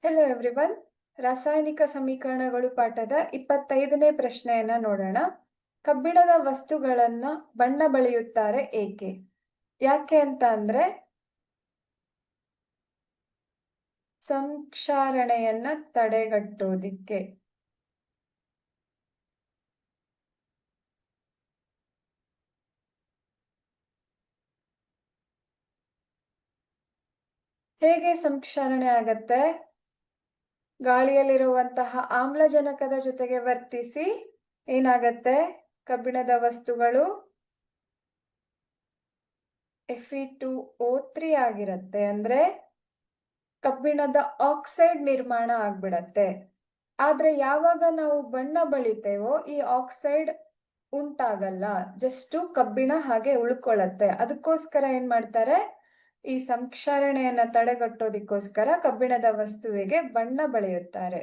Hello everyone. ರಾಸಾಯನಿಕ ಸಮೀಕರಣಗಳು ಪಾಠದ 25ನೇ ಪ್ರಶ್ನೆಯನ್ನ ನೋಡೋಣ. ಕಬ್ಬಿಣದ ವಸ್ತುಗಳನ್ನ ಬಣ್ಣ ಬಳಿಯುತ್ತಾರೆ ಏಕೆ? ಯಾಕೆ ಅಂತ ಅಂದ್ರೆ ಸಂಕ್ಷಾರಣೆಯನ್ನ ತಡೆಗಟ್ಟೋದಿಕ್ಕೆ. ಹೇಗೆ ಸಂಕ್ಷಾರಣೆ ಆಗತ್ತೆ? ಗಾಳಿಯಲ್ಲಿರುವಂತಹ ಆಮ್ಲಜನಕದ ಜೊತೆಗೆ ವರ್ತಿಸಿ ಏನಾಗತ್ತೆ? ಕಬ್ಬಿಣದ ವಸ್ತುಗಳು Fe2O3 ಆಗಿರತ್ತೆ. ಅಂದ್ರೆ ಕಬ್ಬಿಣದ ಆಕ್ಸೈಡ್ ನಿರ್ಮಾಣ ಆಗ್ಬಿಡತ್ತೆ. ಆದ್ರೆ ಯಾವಾಗ ನಾವು ಬಣ್ಣ ಬಳಿತೇವೋ ಈ ಆಕ್ಸೈಡ್ ಉಂಟಾಗಲ್ಲ, ಜಸ್ಟ್ ಕಬ್ಬಿಣ ಹಾಗೆ ಉಳ್ಕೊಳ್ಳತ್ತೆ. ಅದಕ್ಕೋಸ್ಕರ ಏನ್ ಮಾಡ್ತಾರೆ? ಈ ಸಂಕ್ಷಾರಣೆಯನ್ನ ತಡೆಗಟ್ಟೋದಿಕ್ಕೋಸ್ಕರ ಕಬ್ಬಿಣದ ವಸ್ತುವಿಗೆ ಬಣ್ಣ ಬಳಿಯುತ್ತಾರೆ.